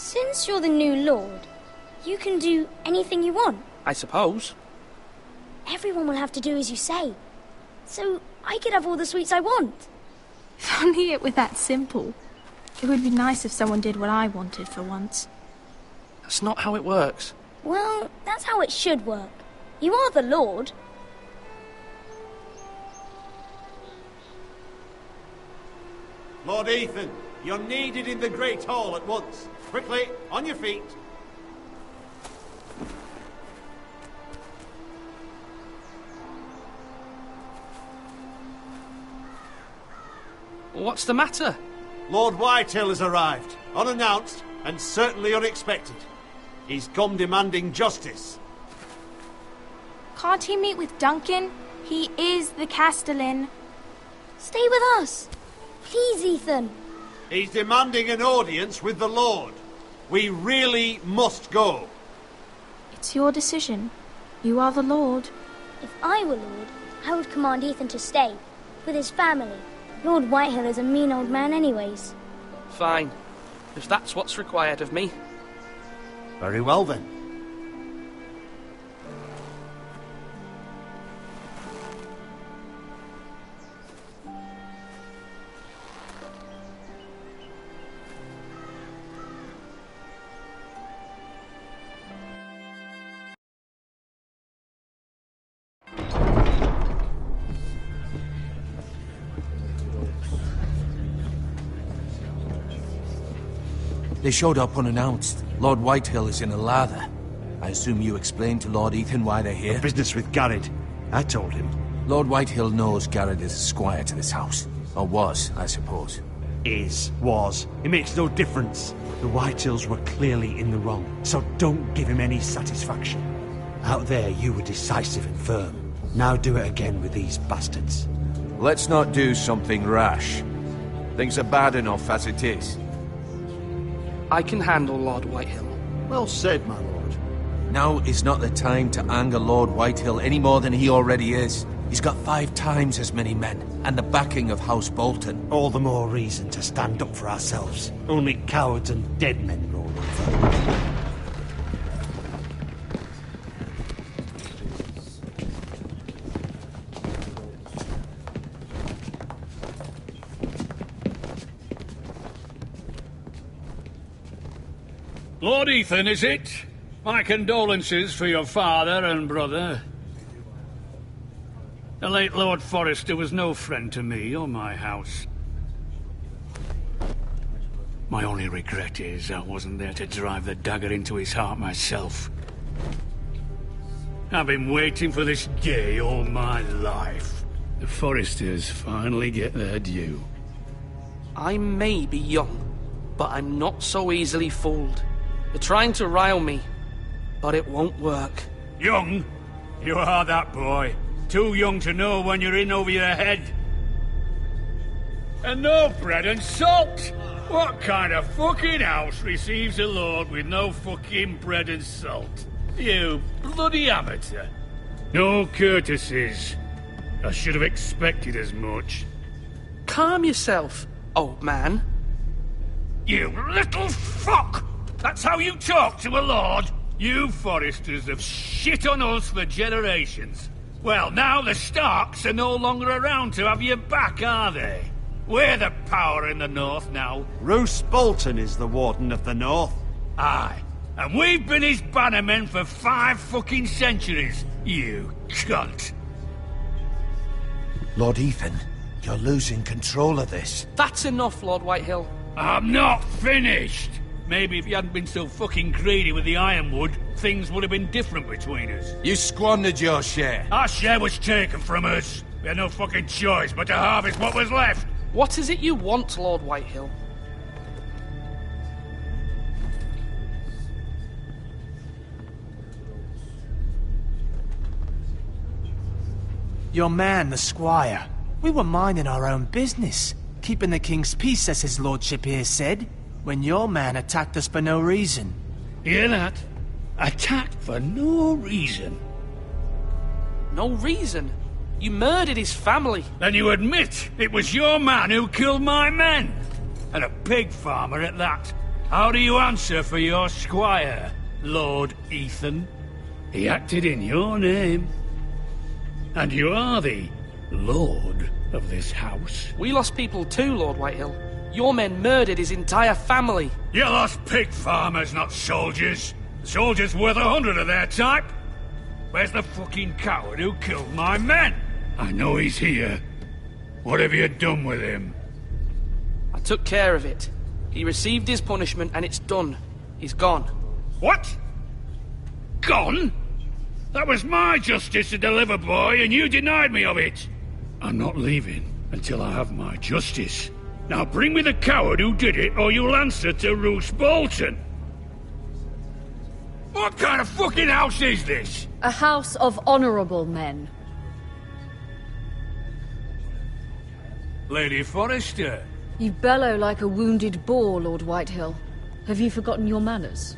Since you're the new lord, you can do anything you want. I suppose. Everyone will have to do as you say. So I could have all the sweets I want. If only it were that simple. It would be nice if someone did what I wanted for once. That's not how it works. Well, that's how it should work. You are the lord. Lord Ethan, you're needed in the Great Hall at once. Quickly, on your feet. What's the matter? Lord Whitehill has arrived, unannounced and certainly unexpected. He's come demanding justice. Can't he meet with Duncan? He is the Castellan. Stay with us. Please, Ethan. He's demanding an audience with the Lord. We really must go. It's your decision. You are the Lord. If I were lord, I would command Ethan to stay, with his family. Lord Whitehill is a mean old man anyways. Fine. If that's what's required of me. Very well then. They showed up unannounced. Lord Whitehill is in a lather. I assume you explained to Lord Ethan why they're here? The business with Garrett. I told him. Lord Whitehill knows Garrett is a squire to this house. Or was, I suppose. Was. It makes no difference. The Whitehills were clearly in the wrong, so don't give him any satisfaction. Out there, you were decisive and firm. Now do it again with these bastards. Let's not do something rash. Things are bad enough as it is. I can handle Lord Whitehill. Well said, my lord. Now is not the time to anger Lord Whitehill any more than he already is. He's got 5 times as many men, and the backing of House Bolton. All the more reason to stand up for ourselves. Only cowards and dead men roll over. Lord Ethan, is it? My condolences for your father and brother. The late Lord Forrester was no friend to me or my house. My only regret is I wasn't there to drive the dagger into his heart myself. I've been waiting for this day all my life. The Forresters finally get their due. I may be young, but I'm not so easily fooled. They're trying to rile me, but it won't work. Young? You are that boy. Too young to know when you're in over your head. And no bread and salt! What kind of fucking house receives a lord with no fucking bread and salt? You bloody amateur. No courtesies. I should have expected as much. Calm yourself, old man. You little fuck! That's how you talk to a lord? You Forresters have shit on us for generations. Well, now the Starks are no longer around to have you back, are they? We're the power in the north now. Roose Bolton is the Warden of the North. Aye. And we've been his bannermen for 5 fucking centuries, you cunt. Lord Ethan, you're losing control of this. That's enough, Lord Whitehill. I'm not finished. Maybe if you hadn't been so fucking greedy with the ironwood, things would have been different between us. You squandered your share. Our share was taken from us. We had no fucking choice but to harvest what was left. What is it you want, Lord Whitehill? Your man, the squire. We were minding our own business, keeping the king's peace, as his lordship here said, when your man attacked us for no reason. Hear that? Attacked for no reason. No reason? You murdered his family. Then you admit it was your man who killed my men. And a pig farmer at that. How do you answer for your squire, Lord Ethan? He acted in your name. And you are the lord of this house. We lost people too, Lord Whitehill. Your men murdered his entire family. You lost pig farmers, not soldiers. Soldiers worth 100 of their type. Where's the fucking coward who killed my men? I know he's here. What have you done with him? I took care of it. He received his punishment and it's done. He's gone. What? Gone? That was my justice to deliver, boy, and you denied me of it. I'm not leaving until I have my justice. Now bring me the coward who did it, or you'll answer to Roose Bolton. What kind of fucking house is this? A house of honorable men. Lady Forrester. You bellow like a wounded boar, Lord Whitehill. Have you forgotten your manners?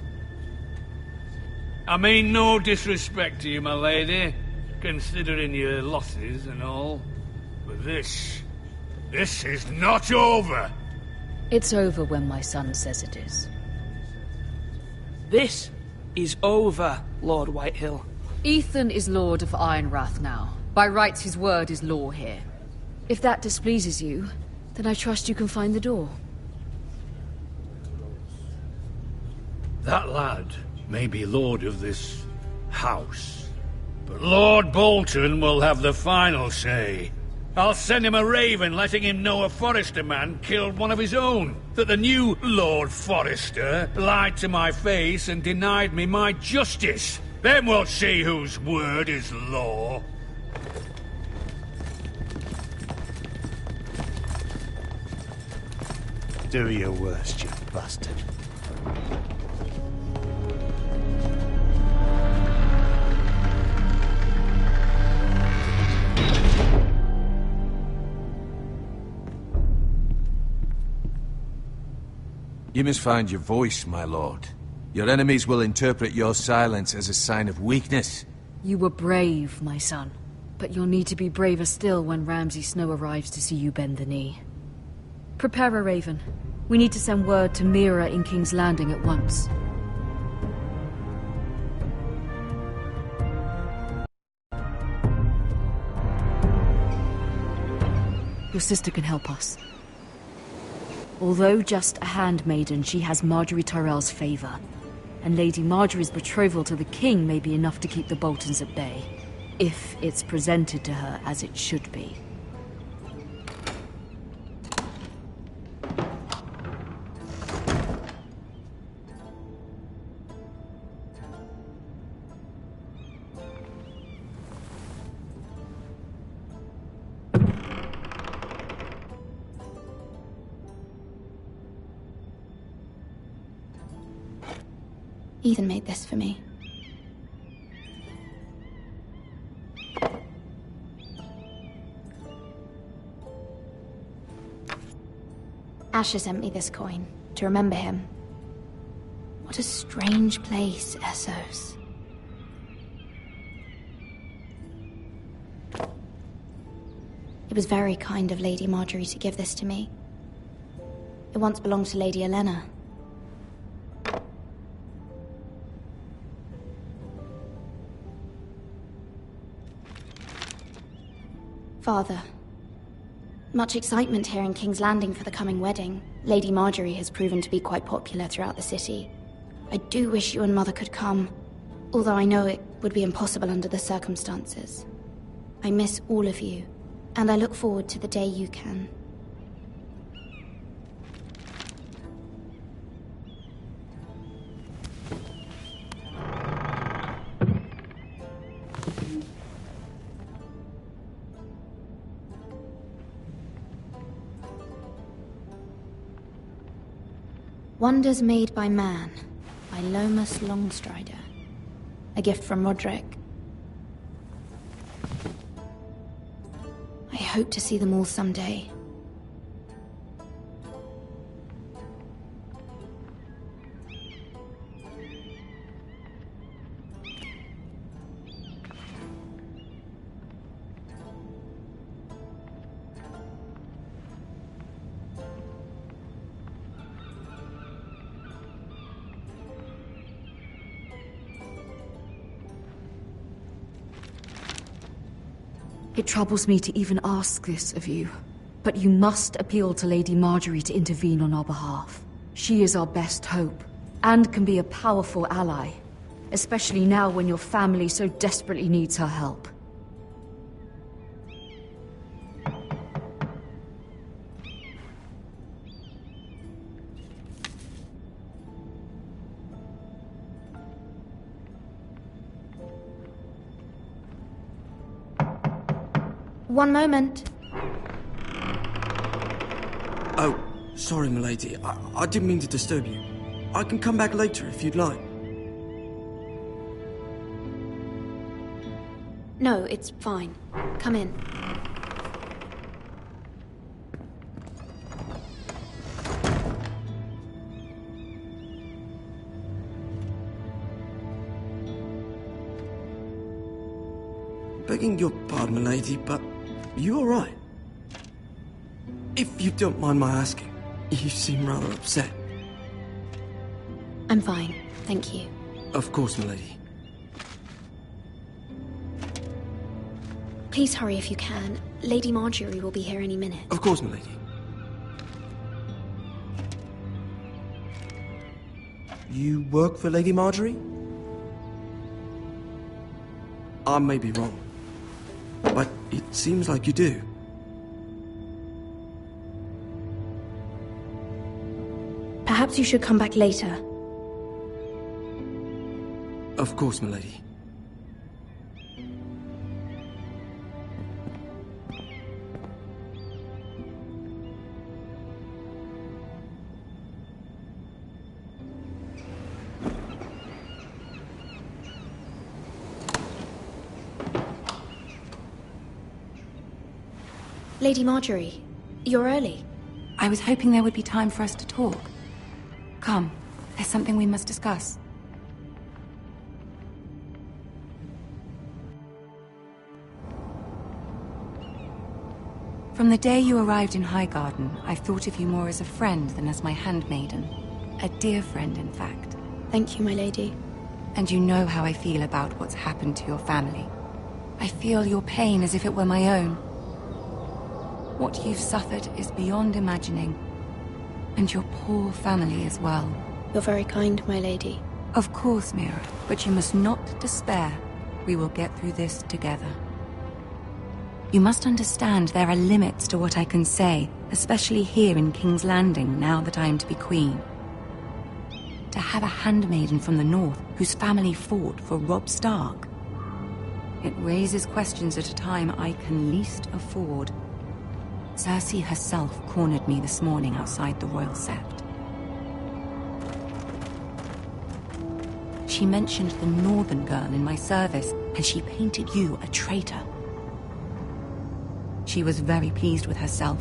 I mean no disrespect to you, my lady, considering your losses and all. But this is not over. It's over when my son says it is. This is over, Lord Whitehill. Ethan is Lord of Ironrath now. By rights, his word is law here. If that displeases you, then I trust you can find the door. That lad may be lord of this house, but Lord Bolton will have the final say. I'll send him a raven letting him know a Forrester man killed one of his own. That the new Lord Forrester lied to my face and denied me my justice. Then we'll see whose word is law. Do your worst, you bastard. You must find your voice, my lord. Your enemies will interpret your silence as a sign of weakness. You were brave, my son. But you'll need to be braver still when Ramsay Snow arrives to see you bend the knee. Prepare a raven. We need to send word to Mira in King's Landing at once. Your sister can help us. Although just a handmaiden, she has Marjorie Tyrell's favor. And Lady Marjorie's betrothal to the king may be enough to keep the Boltons at bay. If it's presented to her as it should be. Ethan made this for me. Asher sent me this coin to remember him. What a strange place, Essos. It was very kind of Lady Marjorie to give this to me. It once belonged to Lady Elena. Father, much excitement here in King's Landing for the coming wedding. Lady Marjorie has proven to be quite popular throughout the city. I do wish you and Mother could come, although I know it would be impossible under the circumstances. I miss all of you, and I look forward to the day you can. Wonders Made by Man, by Lomas Longstrider. A gift from Roderick. I hope to see them all someday. It troubles me to even ask this of you, but you must appeal to Lady Marjorie to intervene on our behalf. She is our best hope, and can be a powerful ally, especially now when your family so desperately needs her help. One moment. Oh, sorry, milady. I didn't mean to disturb you. I can come back later if you'd like. No, it's fine. Come in. Begging your pardon, milady, but you all right? If you don't mind my asking, you seem rather upset. I'm fine, thank you. Of course, milady. Please hurry if you can. Lady Marjorie will be here any minute. Of course, milady. You work for Lady Marjorie? I may be wrong, but it seems like you do. Perhaps you should come back later. Of course, milady. Lady Marjorie, you're early. I was hoping there would be time for us to talk. Come, there's something we must discuss. From the day you arrived in Highgarden, I've thought of you more as a friend than as my handmaiden. A dear friend, in fact. Thank you, my lady. And you know how I feel about what's happened to your family. I feel your pain as if it were my own. What you've suffered is beyond imagining. And your poor family as well. You're very kind, my lady. Of course, Mira, but you must not despair. We will get through this together. You must understand there are limits to what I can say, especially here in King's Landing, now that I am to be queen. To have a handmaiden from the north whose family fought for Robb Stark. It raises questions at a time I can least afford. Cersei herself cornered me this morning outside the Royal Sept. She mentioned the Northern girl in my service, and she painted you a traitor. She was very pleased with herself.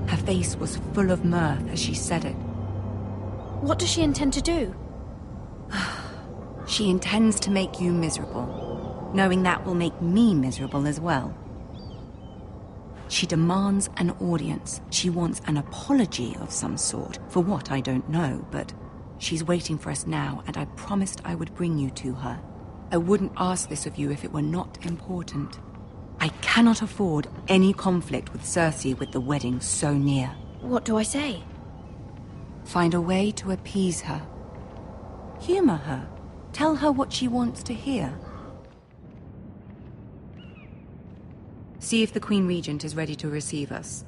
Her face was full of mirth as she said it. What does she intend to do? She intends to make you miserable, knowing that will make me miserable as well. She demands an audience. She wants an apology of some sort, for what I don't know, but she's waiting for us now, and I promised I would bring you to her. I wouldn't ask this of you if it were not important. I cannot afford any conflict with Cersei with the wedding so near. What do I say? Find a way to appease her. Humor her. Tell her what she wants to hear. See if the Queen Regent is ready to receive us.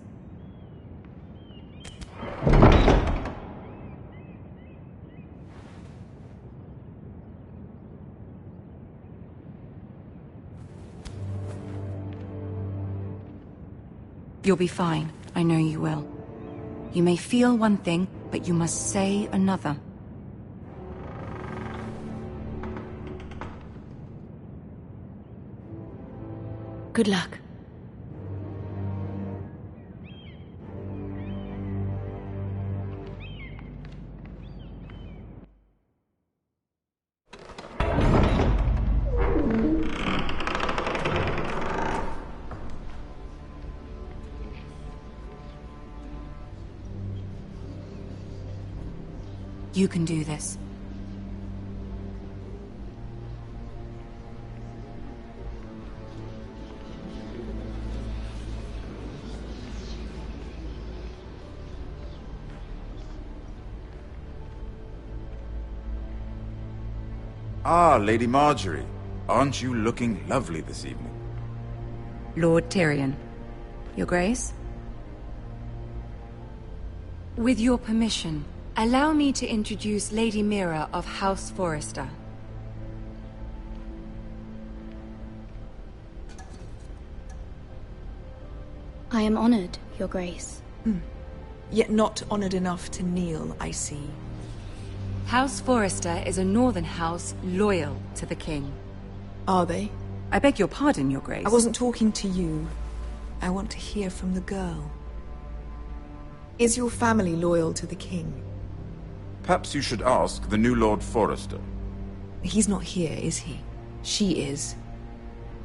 You'll be fine. I know you will. You may feel one thing, but you must say another. Good luck. You can do this. Ah, Lady Marjorie. Aren't you looking lovely this evening? Lord Tyrion. Your Grace? With your permission, allow me to introduce Lady Mira of House Forrester. I am honored, Your Grace. Yet not honored enough to kneel, I see. House Forrester is a northern house loyal to the king. Are they? I beg your pardon, Your Grace. I wasn't talking to you. I want to hear from the girl. Is your family loyal to the king? Perhaps you should ask the new Lord Forrester. He's not here, is he? She is.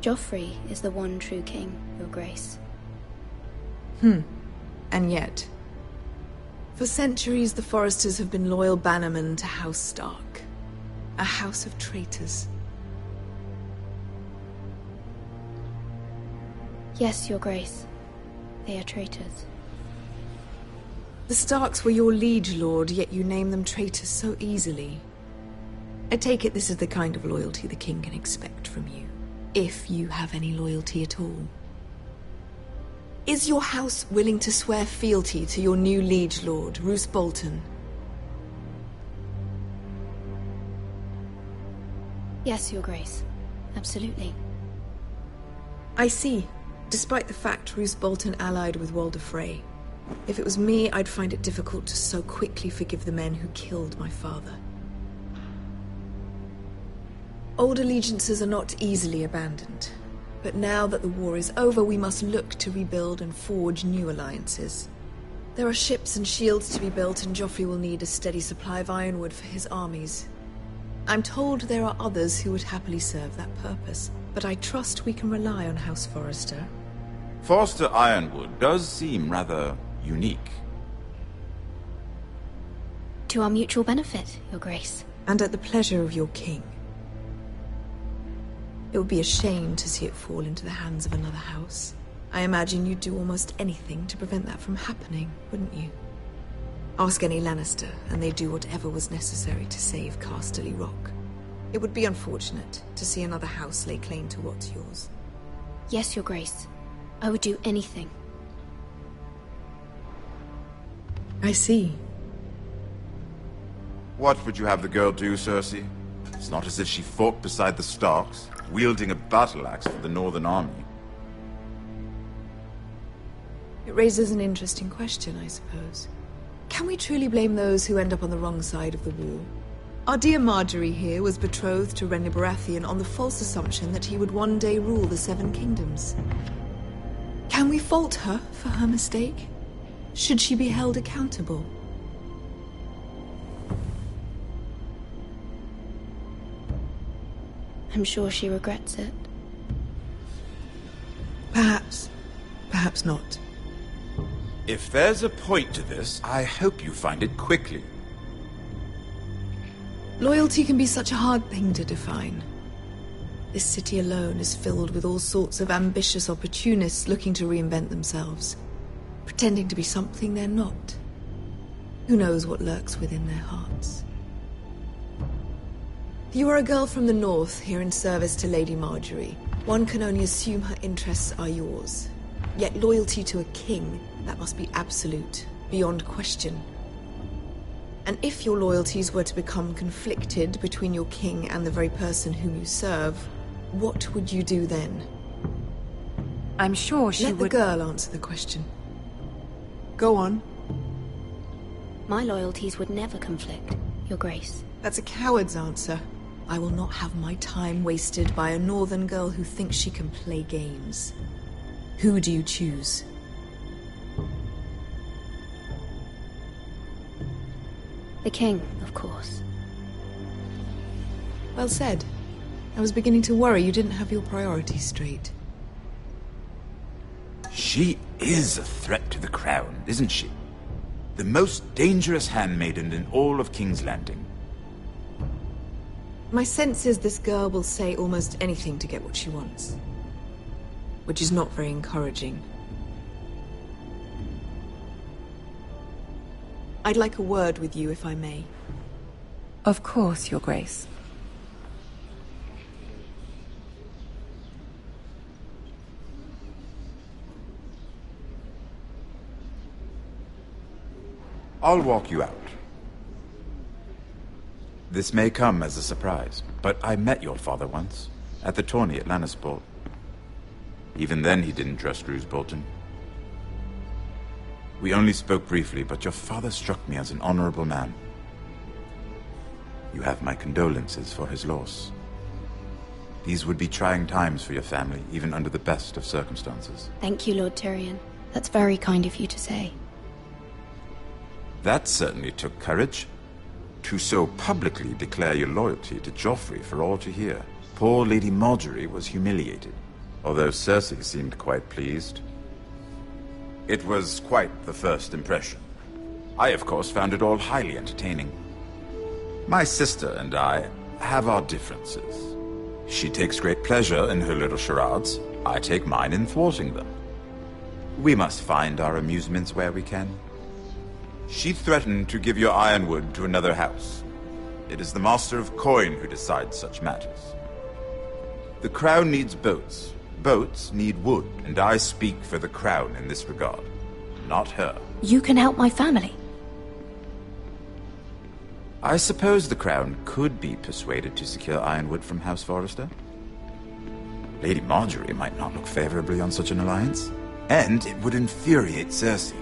Joffrey is the one true king, Your Grace. And yet... For centuries, the Forresters have been loyal bannermen to House Stark. A house of traitors. Yes, Your Grace. They are traitors. The Starks were your liege lord, yet you name them traitors so easily. I take it this is the kind of loyalty the king can expect from you. If you have any loyalty at all. Is your house willing to swear fealty to your new liege lord, Roose Bolton? Yes, Your Grace. Absolutely. I see. Despite the fact Roose Bolton allied with Walder Frey. If it was me, I'd find it difficult to so quickly forgive the men who killed my father. Old allegiances are not easily abandoned. But now that the war is over, we must look to rebuild and forge new alliances. There are ships and shields to be built, and Joffrey will need a steady supply of ironwood for his armies. I'm told there are others who would happily serve that purpose, but I trust we can rely on House Forrester. Forrester Ironwood does seem rather unique. To our mutual benefit, Your Grace. And at the pleasure of your king. It would be a shame to see it fall into the hands of another house. I imagine you'd do almost anything to prevent that from happening, wouldn't you? Ask any Lannister, and they'd do whatever was necessary to save Casterly Rock. It would be unfortunate to see another house lay claim to what's yours. Yes, Your Grace. I would do anything. I see. What would you have the girl do, Cersei? It's not as if she fought beside the Starks, wielding a battle axe for the Northern Army. It raises an interesting question, I suppose. Can we truly blame those who end up on the wrong side of the war? Our dear Marjorie here was betrothed to Renly Baratheon on the false assumption that he would one day rule the Seven Kingdoms. Can we fault her for her mistake? Should she be held accountable? I'm sure she regrets it. Perhaps. Perhaps not. If there's a point to this, I hope you find it quickly. Loyalty can be such a hard thing to define. This city alone is filled with all sorts of ambitious opportunists looking to reinvent themselves, pretending to be something they're not. Who knows what lurks within their hearts? You are a girl from the north, here in service to Lady Marjorie. One can only assume her interests are yours. Yet loyalty to a king, that must be absolute, beyond question. And if your loyalties were to become conflicted between your king and the very person whom you serve, what would you do then? I'm sure she would... Let the girl answer the question. Go on. My loyalties would never conflict, Your Grace. That's a coward's answer. I will not have my time wasted by a northern girl who thinks she can play games. Who do you choose? The king, of course. Well said. I was beginning to worry you didn't have your priorities straight. She is a threat to the crown, isn't she? The most dangerous handmaiden in all of King's Landing. My sense is this girl will say almost anything to get what she wants. Which is not very encouraging. I'd like a word with you, if I may. Of course, Your Grace. I'll walk you out. This may come as a surprise, but I met your father once, at the tourney at Lannisport. Even then he didn't trust Roose Bolton. We only spoke briefly, but your father struck me as an honorable man. You have my condolences for his loss. These would be trying times for your family, even under the best of circumstances. Thank you, Lord Tyrion. That's very kind of you to say. That certainly took courage. To so publicly declare your loyalty to Joffrey for all to hear. Poor Lady Margaery was humiliated, although Cersei seemed quite pleased. It was quite the first impression. I, of course, found it all highly entertaining. My sister and I have our differences. She takes great pleasure in her little charades. I take mine in thwarting them. We must find our amusements where we can. She threatened to give your ironwood to another house. It is the Master of Coin who decides such matters. The Crown needs boats. Boats need wood, and I speak for the Crown in this regard, not her. You can help my family. I suppose the Crown could be persuaded to secure ironwood from House Forrester. Lady Margaery might not look favorably on such an alliance, and it would infuriate Cersei.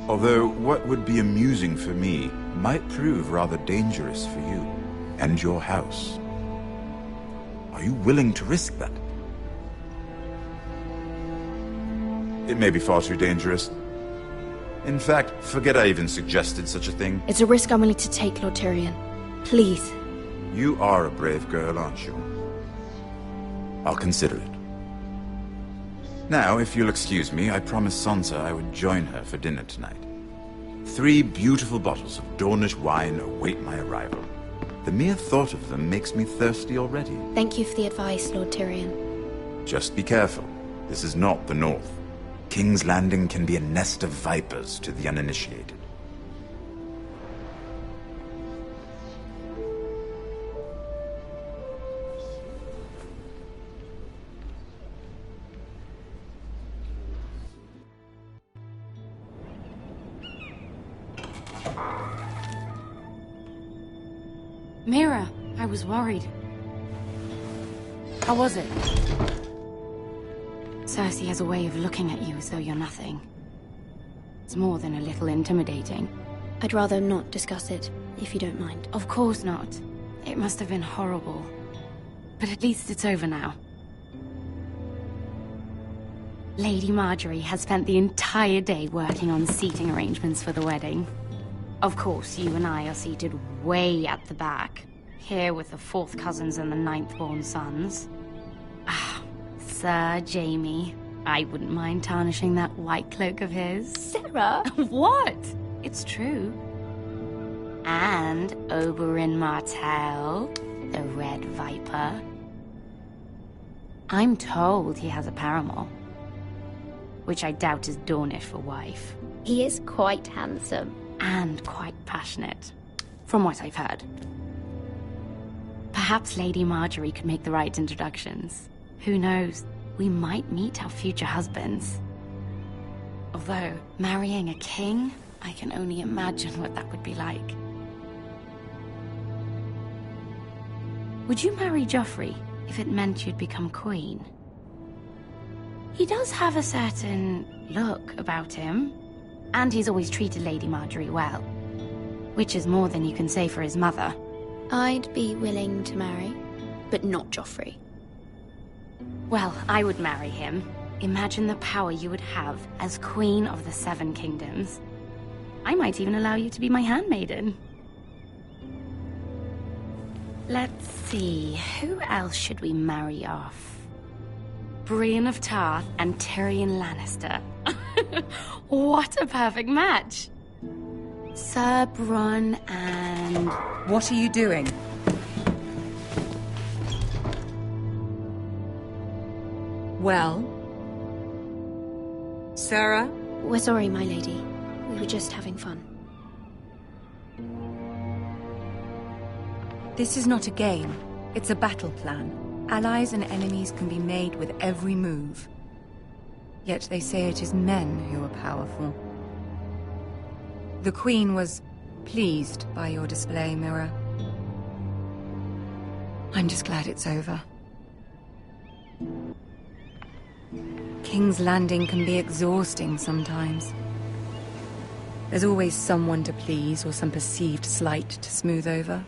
Although what would be amusing for me might prove rather dangerous for you and your house. Are you willing to risk that? It may be far too dangerous. In fact, forget I even suggested such a thing. It's a risk I'm willing to take, Lord Tyrion. Please. You are a brave girl, aren't you? I'll consider it. Now, if you'll excuse me, I promised Sansa I would join her for dinner tonight. 3 beautiful bottles of Dornish wine await my arrival. The mere thought of them makes me thirsty already. Thank you for the advice, Lord Tyrion. Just be careful. This is not the North. King's Landing can be a nest of vipers to the uninitiated. Mira, I was worried. How was it? Cersei has a way of looking at you as though you're nothing. It's more than a little intimidating. I'd rather not discuss it, if you don't mind. Of course not. It must have been horrible. But at least it's over now. Lady Margaery has spent the entire day working on seating arrangements for the wedding. Of course, you and I are seated way at the back, here with the 4th cousins and the 9th-born sons. Ah, Sir Jaime. I wouldn't mind tarnishing that white cloak of his. Sarah! What? It's true. And Oberyn Martell, the Red Viper. I'm told he has a paramour, which I doubt is Dornish for wife. He is quite handsome. And quite passionate, from what I've heard. Perhaps Lady Margaery could make the right introductions. Who knows? We might meet our future husbands. Although, marrying a king, I can only imagine what that would be like. Would you marry Joffrey if it meant you'd become queen? He does have a certain look about him. And he's always treated Lady Margaery well. Which is more than you can say for his mother. I'd be willing to marry, but not Joffrey. Well, I would marry him. Imagine the power you would have as Queen of the 7 Kingdoms. I might even allow you to be my handmaiden. Let's see, who else should we marry off? Brienne of Tarth and Tyrion Lannister. What a perfect match! Sir Bronn and... What are you doing? Well? Sarah? We're sorry, my lady. We were just having fun. This is not a game. It's a battle plan. Allies and enemies can be made with every move. Yet they say it is men who are powerful. The Queen was pleased by your display, Mira. I'm just glad it's over. King's Landing can be exhausting sometimes. There's always someone to please or some perceived slight to smooth over.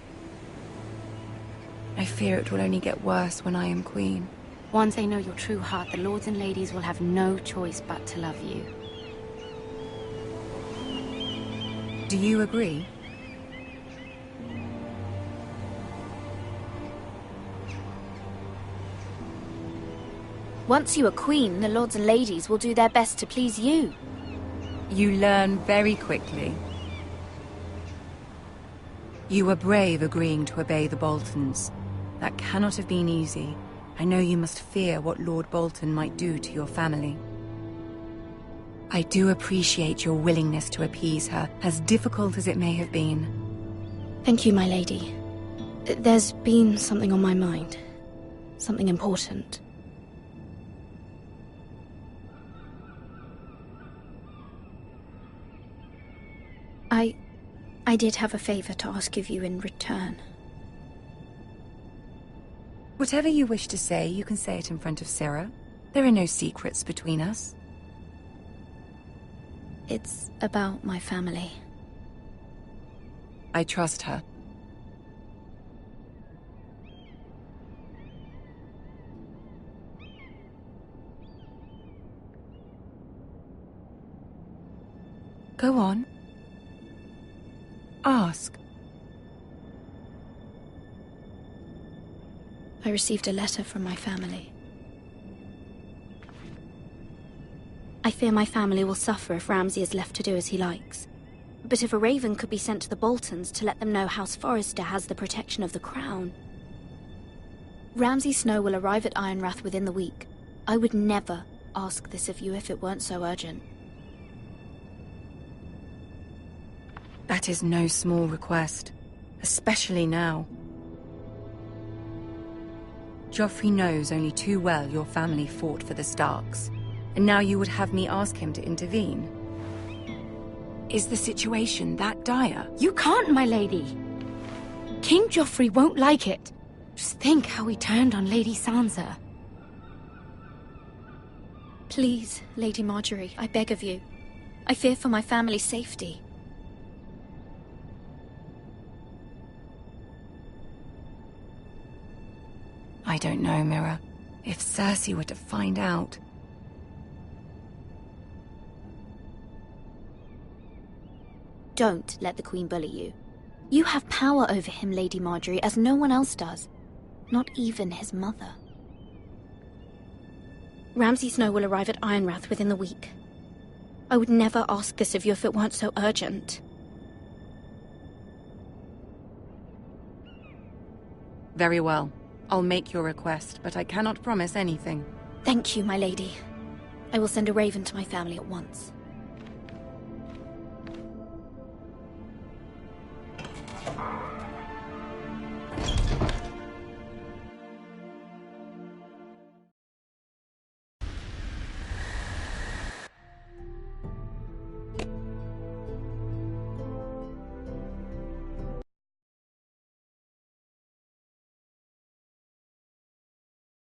I fear it will only get worse when I am Queen. Once they know your true heart, the lords and ladies will have no choice but to love you. Do you agree? Once you are queen, the lords and ladies will do their best to please you. You learn very quickly. You were brave agreeing to obey the Boltons. That cannot have been easy. I know you must fear what Lord Bolton might do to your family. I do appreciate your willingness to appease her, as difficult as it may have been. Thank you, my lady. There's been something on my mind. Something important. I did have a favor to ask of you in return. Whatever you wish to say, you can say it in front of Sarah. There are no secrets between us. It's about my family. I trust her. Go on. Ask. I received a letter from my family. I fear my family will suffer if Ramsay is left to do as he likes. But if a raven could be sent to the Boltons to let them know House Forrester has the protection of the crown... Ramsay Snow will arrive at Ironrath within the week. I would never ask this of you if it weren't so urgent. That is no small request, especially now. Joffrey knows only too well your family fought for the Starks, and now you would have me ask him to intervene. Is the situation that dire? You can't, my lady. King Joffrey won't like it. Just think how he turned on Lady Sansa. Please, Lady Marjorie, I beg of you. I fear for my family's safety. I don't know, Mira. If Cersei were to find out... Don't let the Queen bully you. You have power over him, Lady Marjorie, as no one else does. Not even his mother. Ramsay Snow will arrive at Ironrath within the week. I would never ask this of you if it weren't so urgent. Very well. I'll make your request, but I cannot promise anything. Thank you, my lady. I will send a raven to my family at once.